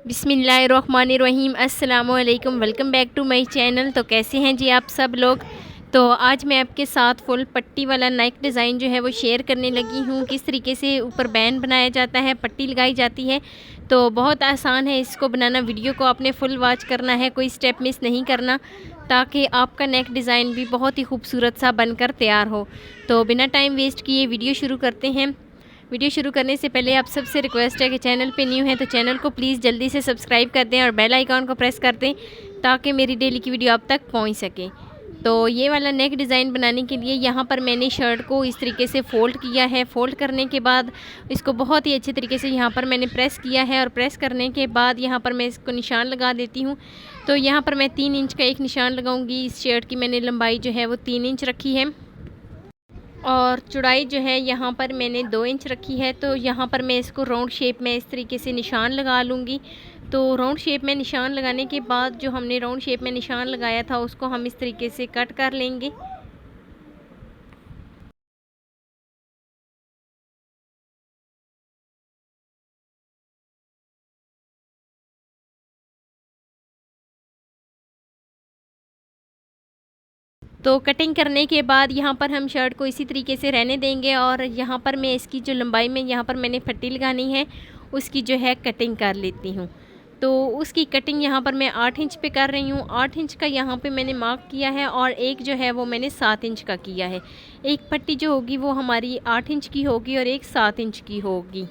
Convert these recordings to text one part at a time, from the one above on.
बिस्मिल्लाहिर्रहमानिर्रहीम अस्सलामुअलैकुम। Welcome back to my channel. तो कैसे हैं जी आप सब लोग। तो आज मैं आपके साथ फुल पट्टी वाला नेक डिज़ाइन जो है वो शेयर करने लगी हूँ। किस तरीके से ऊपर बैंड बनाया जाता है, पट्टी लगाई जाती है। तो बहुत आसान है इसको बनाना। वीडियो को आपने फुल वॉच करना है, कोई स्टेप मिस नहीं करना, ताकि आपका नेक डिज़ाइन भी बहुत ही खूबसूरत सा बनकर तैयार हो। तो बिना टाइम वेस्ट किए वीडियो शुरू करते हैं। वीडियो शुरू करने से पहले आप सबसे रिक्वेस्ट है कि चैनल पे न्यू है तो चैनल को प्लीज़ जल्दी से सब्सक्राइब कर दें और बेल आइकॉन को प्रेस कर दें, ताकि मेरी डेली की वीडियो आप तक पहुंच सके। तो ये वाला नेक डिज़ाइन बनाने के लिए यहाँ पर मैंने शर्ट को इस तरीके से फ़ोल्ड किया है। फ़ोल्ड करने के बाद इसको बहुत ही अच्छे तरीके से यहाँ पर मैंने प्रेस किया है, और प्रेस करने के बाद यहाँ पर मैं इसको निशान लगा देती हूँ। तो यहाँ पर मैं 3 इंच का एक निशान लगाऊँगी। इस शर्ट की मैंने लंबाई जो है वो 3 इंच रखी है, और चौड़ाई जो है यहाँ पर मैंने 2 इंच रखी है। तो यहाँ पर मैं इसको राउंड शेप में इस तरीके से निशान लगा लूँगी। तो राउंड शेप में निशान लगाने के बाद जो हमने राउंड शेप में निशान लगाया था उसको हम इस तरीके से कट कर लेंगे। तो कटिंग करने के बाद यहाँ पर हम शर्ट को इसी तरीके से रहने देंगे, और यहाँ पर मैं इसकी जो लंबाई में यहाँ पर मैंने पट्टी लगानी है उसकी जो है कटिंग कर लेती हूँ। तो उसकी कटिंग यहाँ पर मैं 8 इंच पे कर रही हूँ। 8 इंच का यहाँ पे मैंने मार्क किया है, और एक जो है वो मैंने 7 इंच का किया है। एक पट्टी जो होगी वो हमारी 8 इंच की होगी और एक 7 इंच की होगी।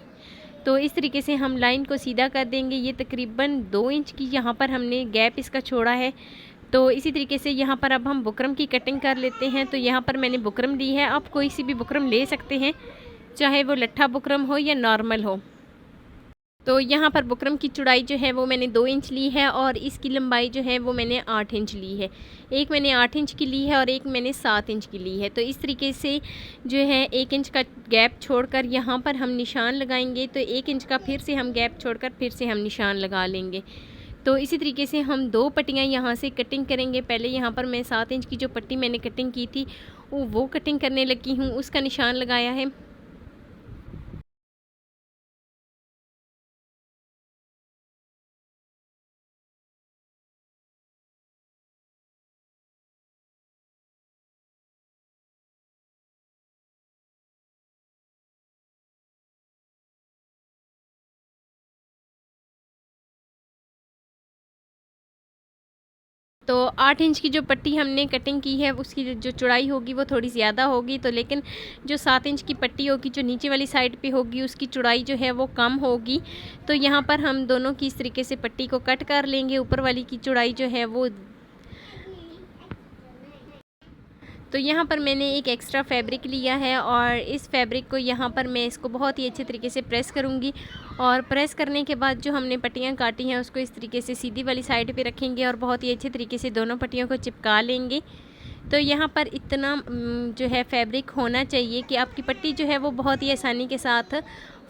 तो इस तरीके से हम लाइन को सीधा कर देंगे। ये तकरीबन 2 इंच की यहाँ पर हमने गैप इसका छोड़ा है। तो इसी तरीके से यहाँ पर अब हम बुकरम की कटिंग कर लेते हैं। तो यहाँ पर मैंने बुकरम ली है, आप कोई सी भी बुकरम ले सकते हैं, चाहे वो लट्ठा बुकरम हो या नॉर्मल हो। तो यहाँ पर बुकरम की चौड़ाई जो है वो मैंने 2 इंच ली है, और इसकी लंबाई जो है वो मैंने 8 इंच ली है। एक मैंने 8 इंच की ली है और एक मैंने 7 इंच की ली है। तो इस तरीके से जो है 1 इंच का गैप छोड़कर यहाँ पर हम निशान लगाएंगे। तो 1 इंच का फिर से हम गैप छोड़कर फिर से हम निशान लगा लेंगे। तो इसी तरीके से हम 2 पट्टियाँ यहाँ से कटिंग करेंगे। पहले यहाँ पर मैं 7 इंच की जो पट्टी मैंने कटिंग की थी वो कटिंग करने लगी हूँ, उसका निशान लगाया है। तो 8 इंच की जो पट्टी हमने कटिंग की है उसकी जो चौड़ाई होगी वो थोड़ी ज़्यादा होगी। तो लेकिन जो 7 इंच की पट्टी होगी जो नीचे वाली साइड पे होगी उसकी चौड़ाई जो है वो कम होगी। तो यहाँ पर हम दोनों की इस तरीके से पट्टी को कट कर लेंगे। ऊपर वाली की चौड़ाई जो है वो, तो यहाँ पर मैंने एक एक्स्ट्रा फैब्रिक लिया है, और इस फैब्रिक को यहाँ पर मैं इसको बहुत ही अच्छे तरीके से प्रेस करूँगी। और प्रेस करने के बाद जो हमने पट्टियाँ काटी हैं उसको इस तरीके से सीधी वाली साइड पे रखेंगे, और बहुत ही अच्छे तरीके से दोनों पट्टियों को चिपका लेंगे। तो यहाँ पर इतना जो है फैब्रिक होना चाहिए कि आपकी पट्टी जो है वो बहुत ही आसानी के साथ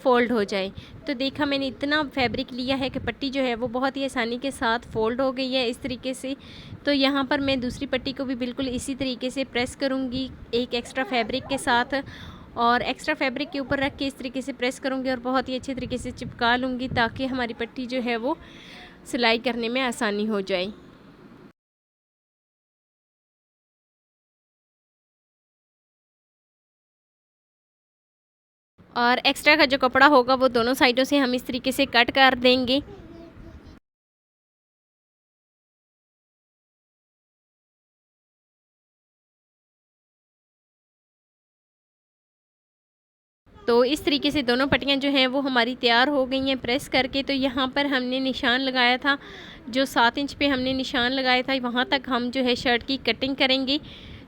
फ़ोल्ड हो जाए। तो देखा मैंने इतना फैब्रिक लिया है कि पट्टी जो है वो बहुत ही आसानी के साथ फ़ोल्ड हो गई है इस तरीके से। तो यहाँ पर मैं दूसरी पट्टी को भी बिल्कुल इसी तरीके से प्रेस करूँगी एक एक्स्ट्रा फैब्रिक के साथ, और एक्स्ट्रा फैब्रिक के ऊपर रख के इस तरीके से प्रेस करूँगी और बहुत ही अच्छे तरीके से चिपका लूँगी, ताकि हमारी पट्टी जो है वो सिलाई करने में आसानी हो जाए। और एक्स्ट्रा का जो कपड़ा होगा वो दोनों साइडों से हम इस तरीके से कट कर देंगे। तो इस तरीके से दोनों पट्टियाँ जो हैं वो हमारी तैयार हो गई हैं प्रेस करके। तो यहाँ पर हमने निशान लगाया था, जो 7 इंच पे हमने निशान लगाया था वहाँ तक हम जो है शर्ट की कटिंग करेंगे।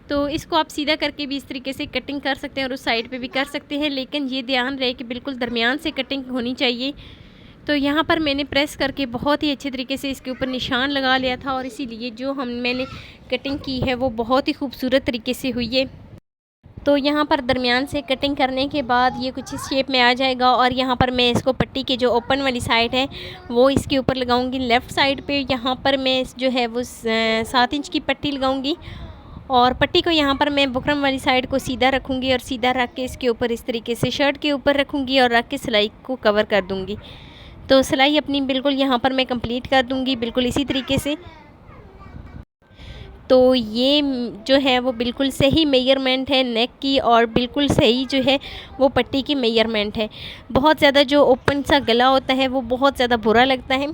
तो इसको आप सीधा करके भी इस तरीके से कटिंग कर सकते हैं और उस साइड पे भी कर सकते हैं, लेकिन ये ध्यान रहे कि बिल्कुल दरमियान से कटिंग होनी चाहिए। तो यहाँ पर मैंने प्रेस करके बहुत ही अच्छे तरीके से इसके ऊपर निशान लगा लिया था, और इसीलिए जो मैंने कटिंग की है वो बहुत ही खूबसूरत तरीके से हुई है। तो यहाँ पर दरमियान से कटिंग करने के बाद ये कुछ इस शेप में आ जाएगा, और यहाँ पर मैं इसको पट्टी की जो ओपन वाली साइड है वो इसके ऊपर लगाऊंगी। लेफ़्ट साइड पे यहाँ पर मैं जो है वो 7 इंच की पट्टी लगाऊंगी, और पट्टी को यहाँ पर मैं बुकरम वाली साइड को सीधा रखूँगी, और सीधा रख के इसके ऊपर इस तरीके से शर्ट के ऊपर रखूँगी और रख के सिलाई को कवर कर दूँगी। तो सिलाई अपनी बिल्कुल यहाँ पर मैं कंप्लीट कर दूँगी बिल्कुल इसी तरीके से। तो ये जो है वो बिल्कुल सही मेजरमेंट है नेक की, और बिल्कुल सही जो है वो पट्टी की मेजरमेंट है। बहुत ज़्यादा जो ओपन सा गला होता है वो बहुत ज़्यादा बुरा लगता है।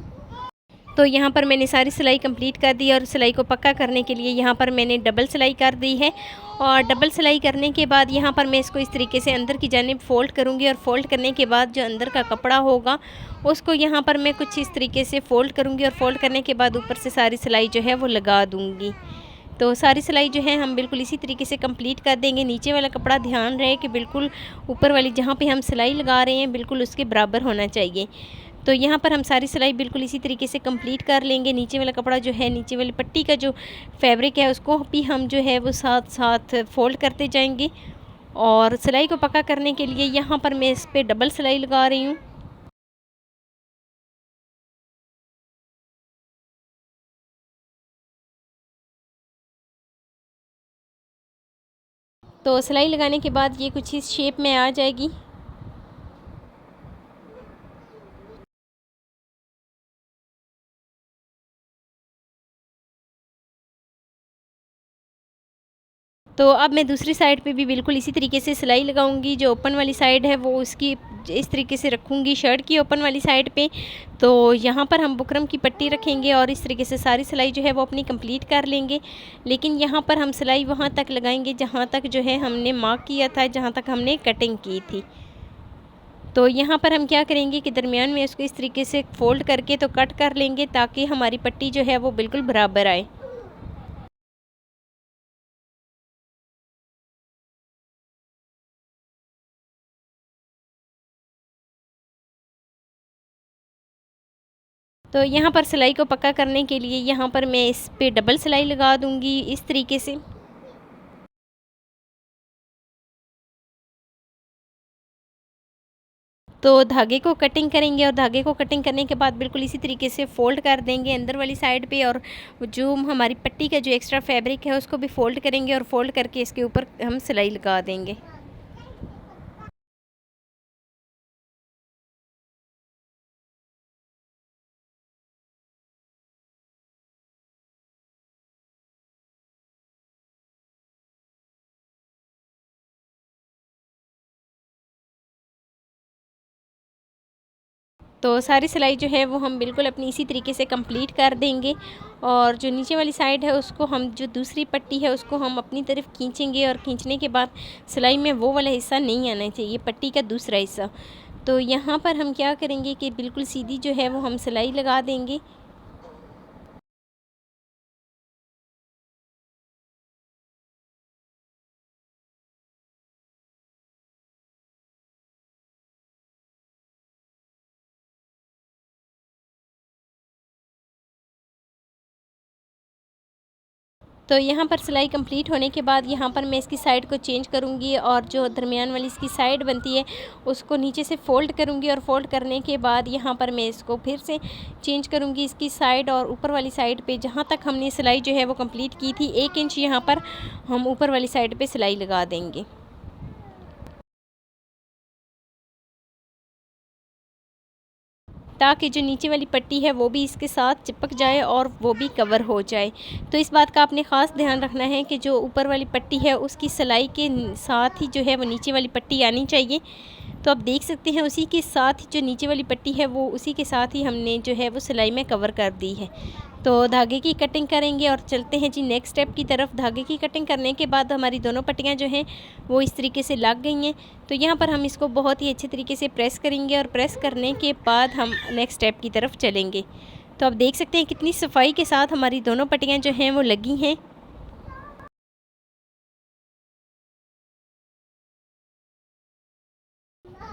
तो यहाँ पर मैंने सारी सिलाई कंप्लीट कर दी, और सिलाई को पक्का करने के लिए यहाँ पर मैंने डबल सिलाई कर दी है। और डबल सिलाई करने के बाद यहाँ पर मैं इसको इस तरीके से अंदर की जानिब फ़ोल्ड करूँगी, और फ़ोल्ड करने के बाद जो अंदर का कपड़ा होगा उसको यहाँ पर मैं कुछ इस तरीके से फ़ोल्ड करूँगी, और फ़ोल्ड करने के बाद ऊपर से सारी सिलाई जो है वो लगा दूँगी। तो सारी सिलाई जो है हम बिल्कुल इसी तरीके से कंप्लीट कर देंगे। नीचे वाला कपड़ा ध्यान रहे कि बिल्कुल ऊपर वाली जहाँ पे हम सिलाई लगा रहे हैं बिल्कुल उसके बराबर होना चाहिए। तो यहाँ पर हम सारी सिलाई बिल्कुल इसी तरीके से कंप्लीट कर लेंगे। नीचे वाला कपड़ा जो है, नीचे वाली पट्टी का जो फैब्रिक है उसको भी हम जो है वो साथ साथ फ़ोल्ड करते जाएंगे। और सिलाई को पक्का करने के लिए यहाँ पर मैं इस पर डबल सिलाई लगा रही हूँ। तो सिलाई लगाने के बाद ये कुछ इस शेप में आ जाएगी। तो अब मैं दूसरी साइड पे भी बिल्कुल इसी तरीके से सिलाई लगाऊंगी। जो ओपन वाली साइड है वो उसकी इस तरीके से रखूँगी शर्ट की ओपन वाली साइड पे। तो यहाँ पर हम बुकरम की पट्टी रखेंगे, और इस तरीके से सारी सिलाई जो है वो अपनी कंप्लीट कर लेंगे। लेकिन यहाँ पर हम सिलाई वहाँ तक लगाएंगे जहाँ तक जो है हमने मार्क किया था, जहाँ तक हमने कटिंग की थी। तो यहाँ पर हम क्या करेंगे कि दरमियान में इसको इस तरीके से फ़ोल्ड करके तो कट कर लेंगे, ताकि हमारी पट्टी जो है वो बिल्कुल बराबर आए। तो यहाँ पर सिलाई को पक्का करने के लिए यहाँ पर मैं इस पे डबल सिलाई लगा दूँगी इस तरीके से। तो धागे को कटिंग करेंगे, और धागे को कटिंग करने के बाद बिल्कुल इसी तरीके से फ़ोल्ड कर देंगे अंदर वाली साइड पे, और जो हमारी पट्टी का जो एक्स्ट्रा फैब्रिक है उसको भी फ़ोल्ड करेंगे, और फ़ोल्ड करके इसके ऊपर हम सिलाई लगा देंगे। तो सारी सिलाई जो है वो हम बिल्कुल अपनी इसी तरीके से कंप्लीट कर देंगे। और जो नीचे वाली साइड है उसको हम, जो दूसरी पट्टी है उसको हम अपनी तरफ खींचेंगे, और खींचने के बाद सिलाई में वो वाला हिस्सा नहीं आना चाहिए, पट्टी का दूसरा हिस्सा। तो यहाँ पर हम क्या करेंगे कि बिल्कुल सीधी जो है वो हम सिलाई लगा देंगे। तो यहाँ पर सिलाई कंप्लीट होने के बाद यहाँ पर मैं इसकी साइड को चेंज करूँगी, और जो दरमियान वाली इसकी साइड बनती है उसको नीचे से फ़ोल्ड करूँगी, और फ़ोल्ड करने के बाद यहाँ पर मैं इसको फिर से चेंज करूँगी इसकी साइड, और ऊपर वाली साइड पे जहाँ तक हमने सिलाई जो है वो कंप्लीट की थी 1 इंच यहाँ पर हम ऊपर वाली साइड पे सिलाई लगा देंगे। ताकि जो नीचे वाली पट्टी है वो भी इसके साथ चिपक जाए और वो भी कवर हो जाए। तो इस बात का आपने ख़ास ध्यान रखना है कि जो ऊपर वाली पट्टी है उसकी सिलाई के साथ ही जो है वो नीचे वाली पट्टी आनी चाहिए। तो आप देख सकते हैं उसी के साथ ही जो नीचे वाली पट्टी है वो उसी के साथ ही हमने जो है वो सिलाई में कवर कर दी है। तो धागे की कटिंग करेंगे, और चलते हैं जी नेक्स्ट स्टेप की तरफ। धागे की कटिंग करने के बाद हमारी दोनों पट्टियाँ जो हैं वो इस तरीके से लग गई हैं। तो यहाँ पर हम इसको बहुत ही अच्छे तरीके से प्रेस करेंगे, और प्रेस करने के बाद हम नेक्स्ट स्टेप की तरफ चलेंगे। तो आप देख सकते हैं कितनी सफाई के साथ हमारी दोनों पट्टियाँ जो हैं वो लगी हैं।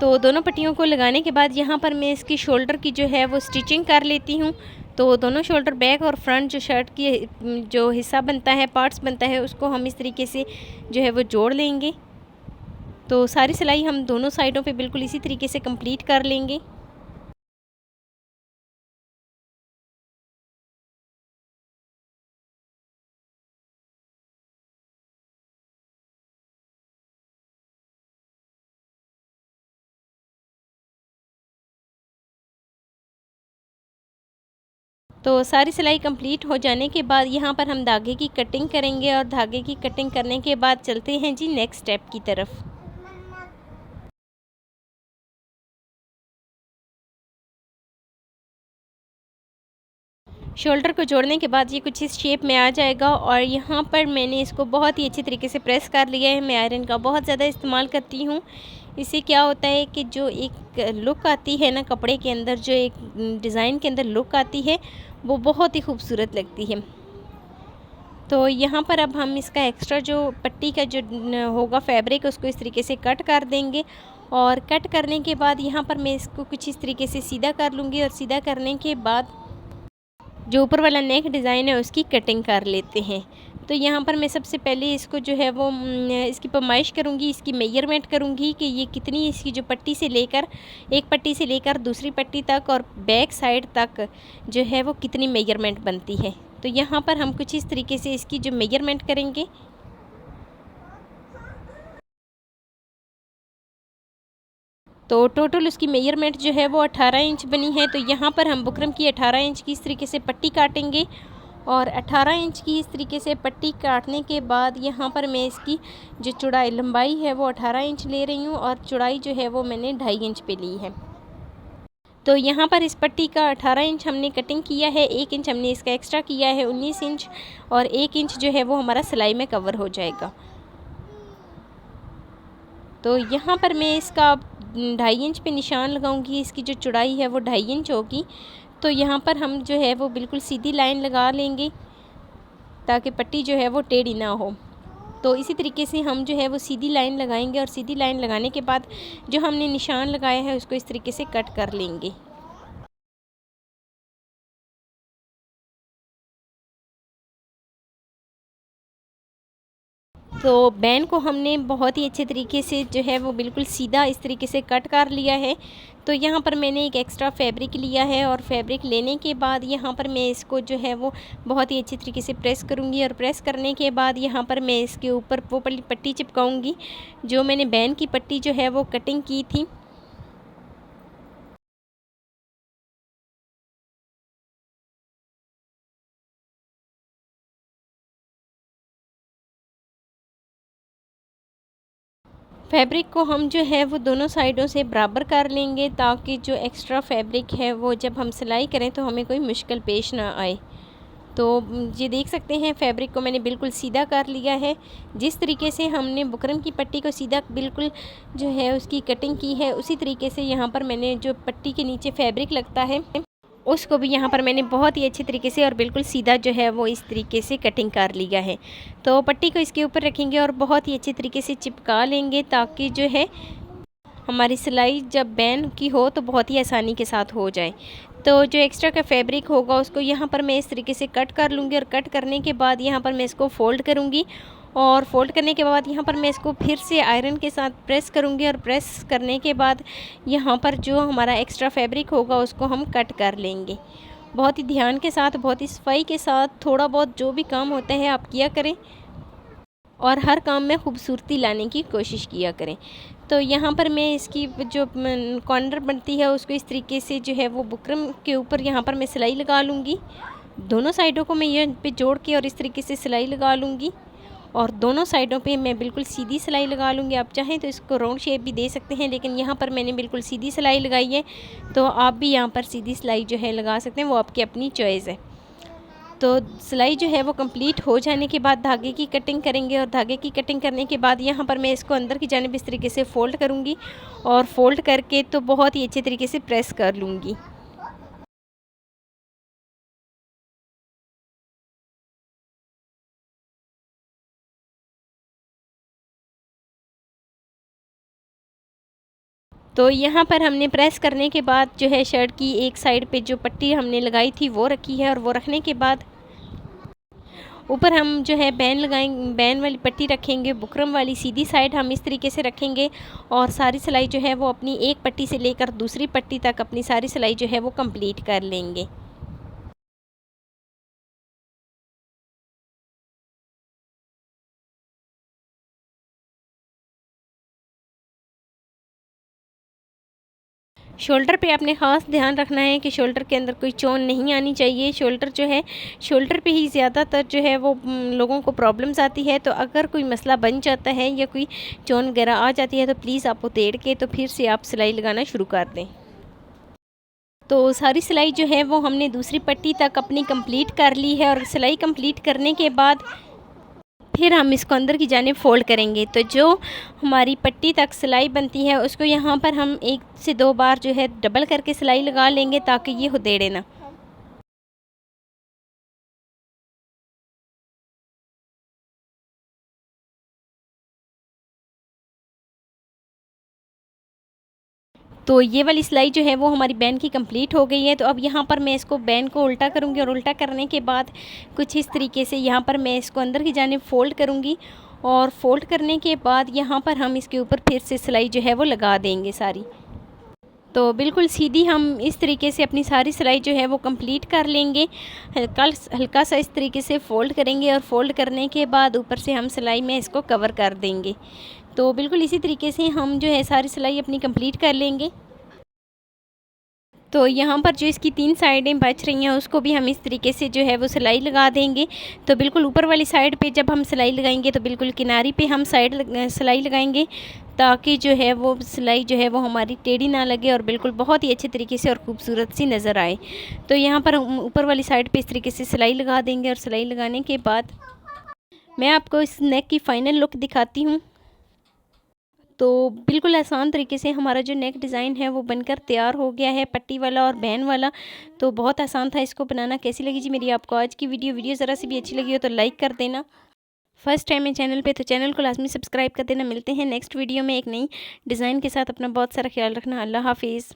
तो दोनों पट्टियों को लगाने के बाद यहाँ पर मैं इसकी शोल्डर की जो है वो स्टिचिंग कर लेती हूँ। तो दोनों शोल्डर, बैक और फ्रंट जो शर्ट की जो हिस्सा बनता है, पार्ट्स बनता है, उसको हम इस तरीके से जो है वो जोड़ लेंगे। तो सारी सिलाई हम दोनों साइडों पे बिल्कुल इसी तरीके से कंप्लीट कर लेंगे। तो सारी सिलाई कंप्लीट हो जाने के बाद यहाँ पर हम धागे की कटिंग करेंगे और धागे की कटिंग करने के बाद चलते हैं जी नेक्स्ट स्टेप की तरफ। शोल्डर को जोड़ने के बाद ये कुछ इस शेप में आ जाएगा और यहाँ पर मैंने इसको बहुत ही अच्छी तरीके से प्रेस कर लिया है। मैं आयरन का बहुत ज़्यादा इस्तेमाल करती हूँ। इससे क्या होता है कि जो एक लुक आती है ना कपड़े के अंदर, जो एक डिज़ाइन के अंदर लुक आती है, वो बहुत ही खूबसूरत लगती है। तो यहाँ पर अब हम इसका एक्स्ट्रा जो पट्टी का जो होगा फैब्रिक, उसको इस तरीके से कट कर देंगे। और कट करने के बाद यहाँ पर मैं इसको कुछ इस तरीके से सीधा कर लूँगी और सीधा करने के बाद जो ऊपर वाला नेक डिज़ाइन है उसकी कटिंग कर लेते हैं। तो यहाँ पर मैं सबसे पहले इसको जो है वो इसकी पैमाइश करूँगी, इसकी मेजरमेंट करूँगी कि ये कितनी, इसकी जो पट्टी से लेकर, एक पट्टी से लेकर दूसरी पट्टी तक और बैक साइड तक जो है वो कितनी मेजरमेंट बनती है। तो यहाँ पर हम कुछ इस तरीके से इसकी जो मेजरमेंट करेंगे। तो टोटल उसकी मेजरमेंट जो है वो 18 इंच बनी है। तो यहाँ पर हम बुकरम की 18 इंच की इस तरीके से पट्टी काटेंगे और 18 इंच की इस तरीके से पट्टी काटने के बाद यहाँ पर मैं इसकी जो चौड़ाई लंबाई है वो 18 इंच ले रही हूँ और चौड़ाई जो है वो मैंने 2.5 इंच पे ली है। तो यहाँ पर इस पट्टी का 18 इंच हमने कटिंग किया है, 1 इंच हमने इसका एक्स्ट्रा किया है 19 इंच, और 1 इंच जो है वो हमारा सिलाई में कवर हो जाएगा। तो यहाँ पर मैं इसका 2.5 इंच पे निशान लगाऊंगी। इसकी जो चौड़ाई है वो 2.5 इंच होगी। तो यहाँ पर हम जो है वो बिल्कुल सीधी लाइन लगा लेंगे ताकि पट्टी जो है वो टेढ़ी ना हो। तो इसी तरीके से हम जो है वो सीधी लाइन लगाएंगे और सीधी लाइन लगाने के बाद जो हमने निशान लगाया है उसको इस तरीके से कट कर लेंगे। तो बैन को हमने बहुत ही अच्छे तरीके से जो है वो बिल्कुल सीधा इस तरीके से कट कर लिया है। तो यहाँ पर मैंने एक एक्स्ट्रा फैब्रिक लिया है और फैब्रिक लेने के बाद यहाँ पर मैं इसको जो है वो बहुत ही अच्छी तरीके से प्रेस करूँगी और प्रेस करने के बाद यहाँ पर मैं इसके ऊपर वो पट्टी चिपकाऊँगी जो मैंने बैन की पट्टी जो है वो कटिंग की थी। फैब्रिक को हम जो है वो दोनों साइडों से बराबर कर लेंगे ताकि जो एक्स्ट्रा फैब्रिक है वो जब हम सिलाई करें तो हमें कोई मुश्किल पेश ना आए। तो ये देख सकते हैं फैब्रिक को मैंने बिल्कुल सीधा कर लिया है। जिस तरीके से हमने बुकरम की पट्टी को सीधा बिल्कुल जो है उसकी कटिंग की है, उसी तरीके से यहाँ पर मैंने जो पट्टी के नीचे फैब्रिक लगता है उसको भी यहाँ पर मैंने बहुत ही अच्छे तरीके से और बिल्कुल सीधा जो है वो इस तरीके से कटिंग कर लिया है। तो पट्टी को इसके ऊपर रखेंगे और बहुत ही अच्छे तरीके से चिपका लेंगे ताकि जो है हमारी सिलाई जब बैन की हो तो बहुत ही आसानी के साथ हो जाए। तो जो एक्स्ट्रा का फैब्रिक होगा उसको यहाँ पर मैं इस तरीके से कट कर लूँगी और कट करने के बाद यहाँ पर मैं इसको फ़ोल्ड करूँगी और फ़ोल्ड करने के बाद यहाँ पर मैं इसको फिर से आयरन के साथ प्रेस करूँगी और प्रेस करने के बाद यहाँ पर जो हमारा एक्स्ट्रा फैब्रिक होगा उसको हम कट कर लेंगे। बहुत ही ध्यान के साथ, बहुत ही सफाई के साथ, थोड़ा बहुत जो भी काम होता है आप किया करें और हर काम में खूबसूरती लाने की कोशिश किया करें। तो यहाँ पर मैं इसकी जो कॉर्नर बनती है उसको इस तरीके से जो है वो बुकरम के ऊपर यहाँ पर मैं सिलाई लगा लूँगी। दोनों साइडों को मैं यहाँ पे जोड़ के और इस तरीके से सिलाई लगा लूँगी और दोनों साइडों पे मैं बिल्कुल सीधी सिलाई लगा लूँगी। आप चाहें तो इसको राउंड शेप भी दे सकते हैं, लेकिन यहाँ पर मैंने बिल्कुल सीधी सिलाई लगाई है। तो आप भी यहाँ पर सीधी सिलाई जो है लगा सकते हैं, वो आपकी अपनी चॉइस है। तो सिलाई जो है वो कंप्लीट हो जाने के बाद धागे की कटिंग करेंगे और धागे की कटिंग करने के बाद यहाँ पर मैं इसको अंदर की जानिब इस तरीके से फ़ोल्ड करूँगी और फ़ोल्ड करके तो बहुत ही अच्छे तरीके से प्रेस कर लूँगी। तो यहाँ पर हमने प्रेस करने के बाद जो है शर्ट की एक साइड पे जो पट्टी हमने लगाई थी वो रखी है और वो रखने के बाद ऊपर हम जो है बैन लगाएंगे, बैन वाली पट्टी रखेंगे, बुकरम वाली सीधी साइड हम इस तरीके से रखेंगे और सारी सिलाई जो है वो अपनी एक पट्टी से लेकर दूसरी पट्टी तक अपनी सारी सिलाई जो है वो कंप्लीट कर लेंगे। शोल्डर पे आपने ख़ास ध्यान रखना है कि शोल्डर के अंदर कोई चोन नहीं आनी चाहिए। शोल्डर जो है, शोल्डर पे ही ज़्यादातर जो है वो लोगों को प्रॉब्लम्स आती है। तो अगर कोई मसला बन जाता है या कोई चोन वगैरह आ जाती है तो प्लीज़ आप उतेड़ के तो फिर से आप सिलाई लगाना शुरू कर दें। तो सारी सिलाई जो है वो हमने दूसरी पट्टी तक अपनी कंप्लीट कर ली है और सिलाई कंप्लीट करने के बाद फिर हम इसको अंदर की जानिब फ़ोल्ड करेंगे। तो जो हमारी पट्टी तक सिलाई बनती है उसको यहाँ पर हम 1 से 2 बार जो है डबल करके सिलाई लगा लेंगे ताकि ये उधेड़े ना। तो ये वाली सिलाई जो है वो हमारी बैन की कंप्लीट हो गई है। तो अब यहाँ पर मैं इसको बैन को उल्टा करूँगी और उल्टा करने के बाद कुछ इस तरीके से यहाँ पर मैं इसको अंदर की जानिब फ़ोल्ड करूँगी और फ़ोल्ड करने के बाद यहाँ पर हम इसके ऊपर फिर से सिलाई जो है वो लगा देंगे सारी। तो बिल्कुल सीधी हम इस तरीके से अपनी सारी सिलाई जो है वो कंप्लीट कर लेंगे। हल्का सा इस तरीके से फ़ोल्ड करेंगे और फ़ोल्ड करने के बाद ऊपर से हम सिलाई में इसको कवर कर देंगे। तो बिल्कुल इसी तरीके से हम जो है सारी सिलाई अपनी कंप्लीट कर लेंगे। तो यहाँ पर जो इसकी 3 साइडें बच रही हैं उसको भी हम इस तरीके से जो है वो सिलाई लगा देंगे। तो बिल्कुल ऊपर वाली साइड पे जब हम सिलाई लगाएंगे तो बिल्कुल किनारी पे हम सिलाई लगाएंगे ताकि जो है वो सिलाई जो है वो हमारी टेढ़ी ना लगे और बिल्कुल बहुत ही अच्छे तरीके से और खूबसूरत सी नज़र आए। तो यहाँ पर हम ऊपर वाली साइड पे इस तरीके से सिलाई लगा देंगे और सिलाई लगाने के बाद मैं आपको इस नेक की फ़ाइनल लुक दिखाती हूँ। तो बिल्कुल आसान तरीके से हमारा जो नेक डिज़ाइन है वो बनकर तैयार हो गया है, पट्टी वाला और बैन वाला। तो बहुत आसान था इसको बनाना। कैसी लगी जी मेरी आपको आज की वीडियो ज़रा सी भी अच्छी लगी हो तो लाइक कर देना। फर्स्ट टाइम है चैनल पे तो चैनल को लाजमी सब्सक्राइब कर देना। मिलते हैं नेक्स्ट वीडियो में एक नई डिज़ाइन के साथ। अपना बहुत सारा ख्याल रखना। अल्लाह हाफिज़।